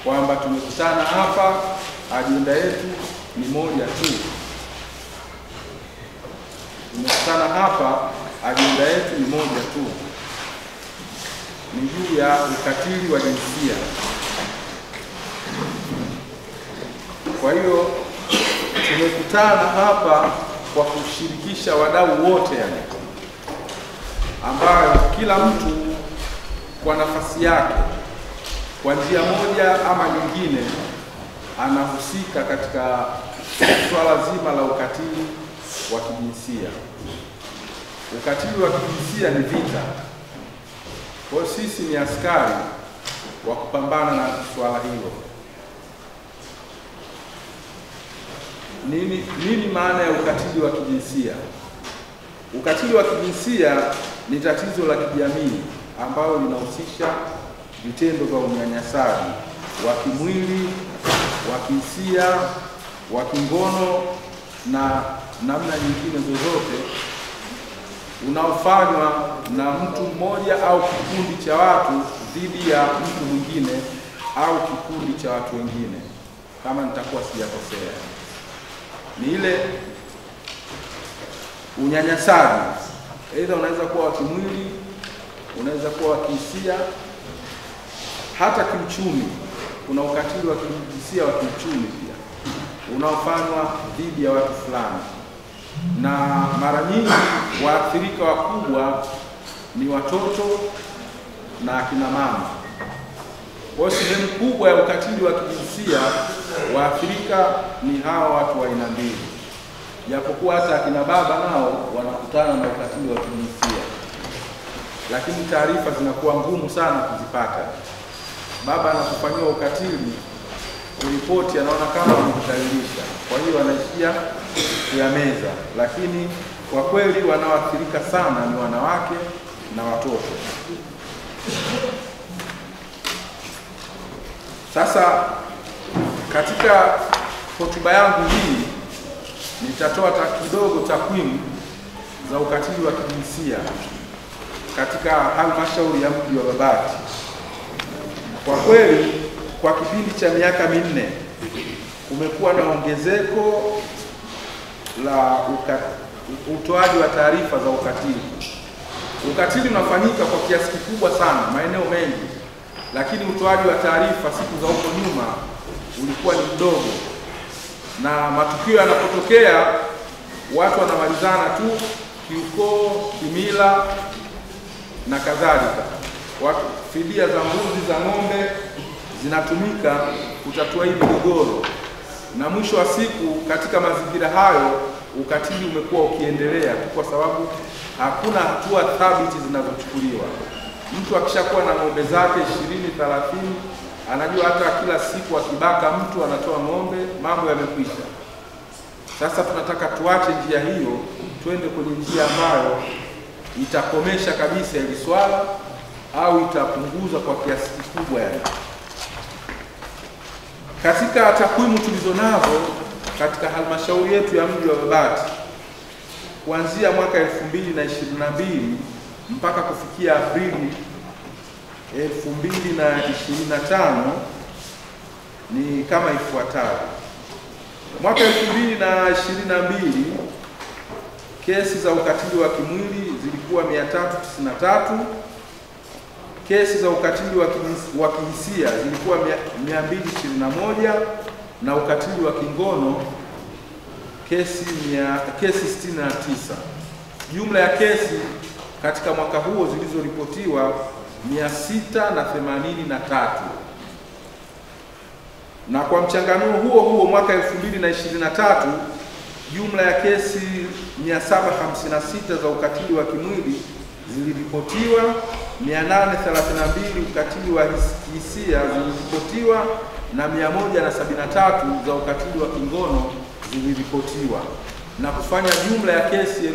kwamba tumekutana hapa, ajenda yetu ni moja tu. Tumekutana hapa, ajenda yetu ni moja tu, ni juu ya ukatili wa jinsia. Kwa hiyo tumekutana hapa kwa kushirikisha wadau wote, yani ambayo kila mtu kwa nafasi yake kwa njia moja ama nyingine anahusika katika swala zima la ukatili wa kijinsia. Ukatili wa kijinsia ni vita. Kwa hiyo sisi ni askari wa kupambana na swala hilo. Nini maana ya ukatili wa kijinsia? Ukatili wa kijinsia ni tatizo la kijamii ambalo linahusisha vitendo vya unyanyasaji wa kimwili, wa kihisia, wa kingono na namna nyingine zozote unaofanywa na mtu mmoja au kikundi cha watu dhidi ya mtu mwingine au kikundi cha watu wengine, kama nitakuwa sijakosea. Ni ile unyanyasaji, aidha unaweza kuwa wa kimwili, unaweza kuwa wa kihisia, hata kiuchumi. Kuna ukatili wa kijinsia wa kiuchumi pia unaofanywa dhidi ya watu fulani, na mara nyingi waathirika wakubwa ni watoto na akina mama. Kwa sehemu kubwa ya ukatili wa kijinsia waathirika ni hawa watu wa aina mbili, japokuwa hata akina baba nao wanakutana na ukatili wa kijinsia, lakini taarifa zinakuwa ngumu sana kuzipata. Baba anapofanywa ukatili, ripoti anaona kama amekutalilisha, kwa hiyo anaishia kuyameza, lakini kwa kweli wanaoathirika sana ni wanawake na watoto. Sasa katika hotuba yangu hii nitatoa kidogo takwimu za ukatili wa kijinsia katika halmashauri ya mji wa Babati. Kwa kweli kwa kipindi cha miaka minne kumekuwa na ongezeko la utoaji wa taarifa za ukatili. Ukatili unafanyika kwa kiasi kikubwa sana maeneo mengi, lakini utoaji wa taarifa siku za huko nyuma ulikuwa ni mdogo, na matukio yanapotokea watu wanamalizana tu kiukoo, kimila na kadhalika. Watu fidia za mbuzi, za ng'ombe zinatumika kutatua hii migogoro, na mwisho wa siku katika mazingira hayo ukatili umekuwa ukiendelea tu, kwa sababu hakuna hatua thabiti zinazochukuliwa. Mtu akishakuwa na ng'ombe zake 20-30, anajua hata kila siku akibaka mtu anatoa ng'ombe, mambo yamekwisha. Sasa tunataka tuache njia hiyo, twende kwenye njia ambayo itakomesha kabisa hili swala au itapunguza kwa kiasi kikubwa. Yani katika takwimu tulizonazo katika halmashauri yetu ya mji wa Babati, kuanzia mwaka 2022 mpaka kufikia Aprili 2025 ni kama ifuatavyo. Mwaka 2022 kesi za ukatili wa kimwili zilikuwa 393, kesi za ukatili wa kihisia zilikuwa 221, na ukatili wa kingono kesi 69. Jumla ya kesi katika mwaka huo zilizoripotiwa 683. Na kwa mchanganuo huo mwaka 2023 jumla ya kesi 756 za ukatili wa kimwili ziliripotiwa, 832 ukatili wa hisia ziliripotiwa, na 173 za ukatili wa kingono ziliripotiwa, na kufanya jumla ya kesi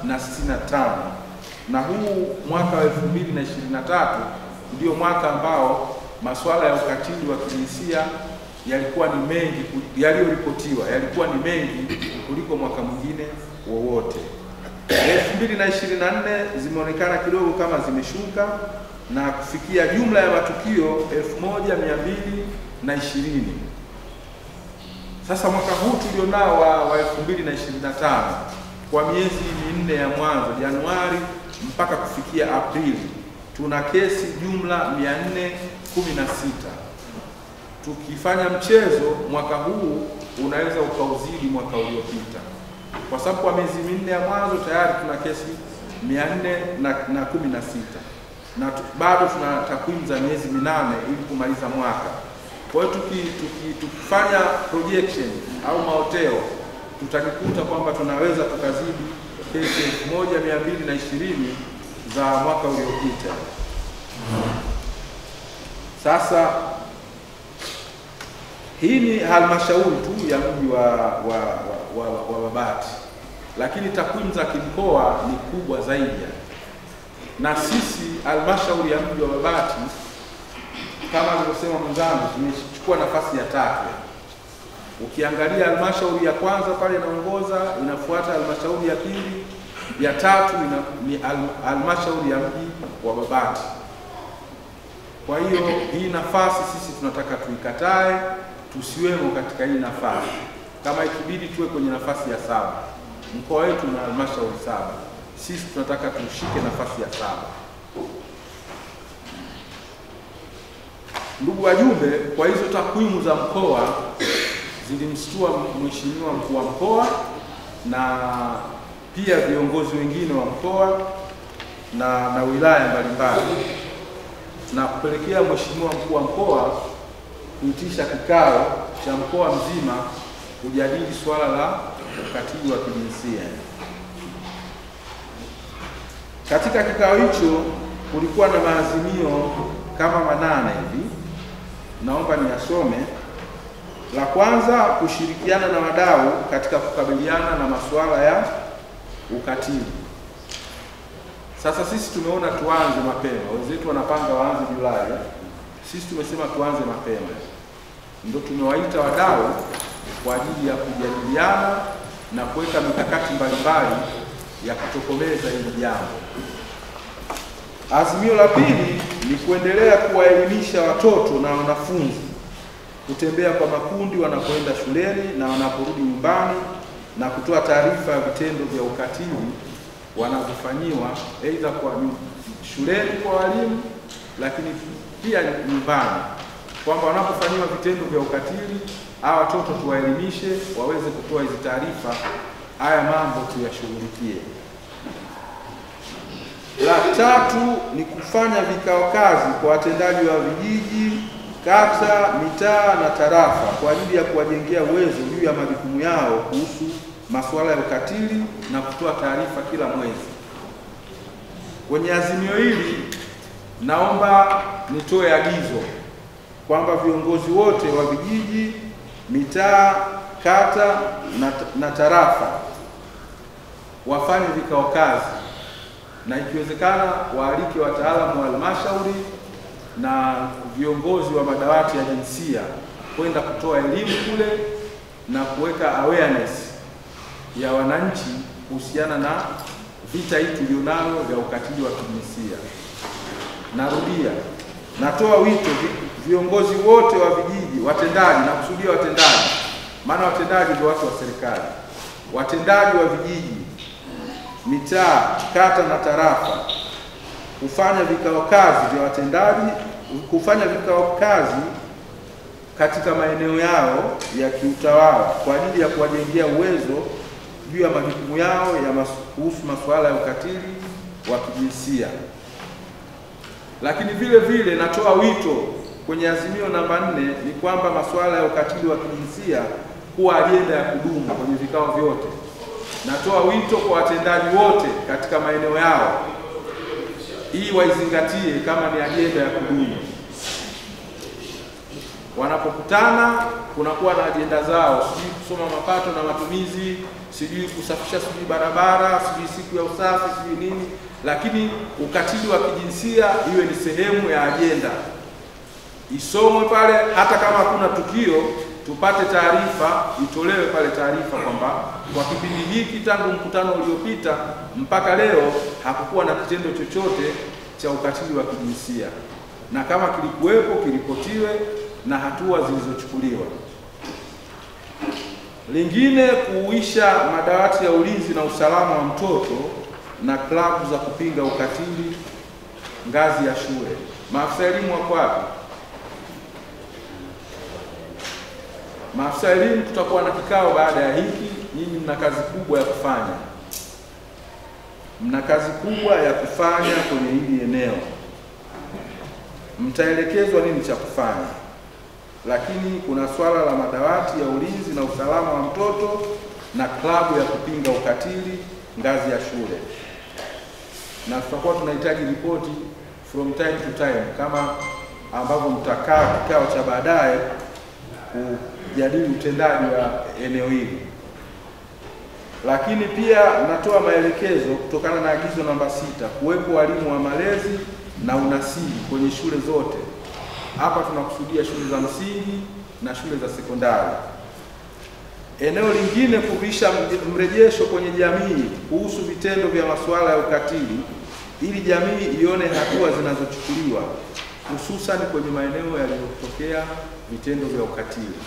1765. Na huu mwaka wa 2023 ndio mwaka ambao masuala ya ukatili wa kijinsia yalikuwa ni mengi, yaliyoripotiwa yalikuwa ni mengi kuliko mwaka mwingine wowote. 2024 zimeonekana kidogo kama zimeshuka, na kufikia jumla ya matukio 1220. Sasa mwaka huu tulionao wa 2025 kwa miezi minne ya mwanzo, Januari mpaka kufikia Aprili, tuna kesi jumla 416. Tukifanya mchezo, mwaka huu unaweza ukauzidi mwaka uliopita, kwa sababu kwa miezi minne ya mwanzo tayari tuna kesi 416 na bado tuna takwimu za miezi minane ili kumaliza mwaka. Kwa hiyo tukifanya projection au maoteo, tutajikuta kwamba tunaweza tukazidi kesi 1220 za mwaka uliopita. Sasa hii ni halmashauri tu ya mji wa Babati, lakini takwimu za kimkoa ni kubwa zaidi, na sisi halmashauri ya mji wa Babati kama alivyosema mwenzangu tumechukua nafasi ya 3. Ukiangalia halmashauri ya kwanza pale inaongoza, inafuata halmashauri ya pili, ya tatu ni halmashauri ya mji wa Babati. Kwa hiyo hii nafasi sisi tunataka tuikatae, tusiwemo katika hii nafasi. Kama ikibidi tuwe kwenye nafasi ya 7. Mkoa wetu na halmashauri 7. Sisi tunataka tushike nafasi ya 7. Ndugu wajumbe, kwa hizo takwimu za mkoa zilimshtua Mheshimiwa mkuu wa mkoa na pia viongozi wengine wa mkoa na wilaya mbalimbali, na kupelekea Mheshimiwa mkuu wa mkoa kuitisha kikao cha mkoa mzima kujadili swala la ukatili wa kijinsia. Katika kikao hicho kulikuwa na maazimio kama 8 hivi, naomba niyasome. La kwanza, kushirikiana na wadau katika kukabiliana na masuala ya ukatili. Sasa sisi tumeona tuanze mapema, wenzetu wanapanga waanze Julai, sisi tumesema tuanze mapema. Ndio tumewaita wadau kwa ajili ya kujadiliana na kuweka mikakati mbalimbali ya kutokomeza hili jambo. Azimio la pili ni kuendelea kuwaelimisha watoto na wanafunzi kutembea kwa makundi wanapoenda shuleni na wanaporudi nyumbani, na kutoa taarifa ya vitendo vya ukatili wanavyofanyiwa aidha kwa shuleni kwa walimu, lakini pia nyumbani, kwamba wanapofanyiwa vitendo vya ukatili hawa watoto tuwaelimishe waweze kutoa hizo taarifa, haya mambo tuyashughulikie. La tatu ni kufanya vikao kazi kwa watendaji wa vijiji, kata, mitaa na tarafa kwa ajili ya kuwajengea uwezo juu ya majukumu yao kuhusu masuala ya ukatili na kutoa taarifa kila mwezi. Kwenye azimio hili naomba nitoe agizo kwamba viongozi wote wa vijiji, mitaa, kata na tarafa wafanye vikao kazi, na ikiwezekana waalike wataalamu wa halmashauri na viongozi wa madawati ya jinsia kwenda kutoa elimu kule na kuweka awareness ya wananchi kuhusiana na vita hii tulionayo vya ukatili wa kijinsia. Narudia, natoa wito viongozi wote wa vijiji, watendaji, na kusudia watendaji, maana watendaji ndio watu wa serikali, watendaji wa vijiji, mitaa, kata na tarafa, kufanya vikao kazi vya watendaji, kufanya vikao kazi katika maeneo yao ya kiutawala kwa ajili ya kuwajengea uwezo juu ya majukumu yao ya kuhusu masuala ya ukatili wa kijinsia. Lakini vile vile natoa wito kwenye azimio namba 4 ni kwamba masuala ya ukatili wa kijinsia kuwa ajenda ya kudumu kwenye vikao vyote. Natoa wito kwa watendaji wote katika maeneo yao hii waizingatie kama ni ajenda ya kudumu. Wanapokutana kunakuwa na ajenda zao, sijui kusoma mapato na matumizi, sijui kusafisha, sijui barabara, sijui siku ya usafi, sijui nini, lakini ukatili wa kijinsia iwe ni sehemu ya ajenda, isomwe pale. Hata kama hakuna tukio, tupate taarifa, itolewe pale taarifa kwamba kwa kipindi hiki tangu mkutano uliopita mpaka leo hakukuwa na kitendo chochote cha ukatili wa kijinsia, na kama kilikuwepo kiripotiwe na hatua zilizochukuliwa. Lingine, kuhuisha madawati ya ulinzi na usalama wa mtoto na klabu za kupinga ukatili ngazi ya shule. Maafisa elimu wako wapi? Maafisa elimu, tutakuwa na kikao baada ya hiki. Nyinyi mna kazi kubwa ya kufanya, kwenye hili eneo. Mtaelekezwa nini cha kufanya, lakini kuna swala la madawati ya ulinzi na usalama wa mtoto na klabu ya kupinga ukatili ngazi ya shule, na tutakuwa tunahitaji ripoti from time to time, kama ambavyo mtakaa kikao cha baadaye kujadili utendaji wa eneo hili. Lakini pia natoa maelekezo kutokana na agizo namba 6, kuwepo walimu wa malezi na unasihi kwenye shule zote. Hapa tunakusudia shule za msingi na shule za sekondari. Eneo lingine, kurudisha mrejesho kwenye jamii kuhusu vitendo vya masuala ya ukatili, ili jamii ione hatua zinazochukuliwa, hususan kwenye maeneo yaliyotokea vitendo vya ukatili.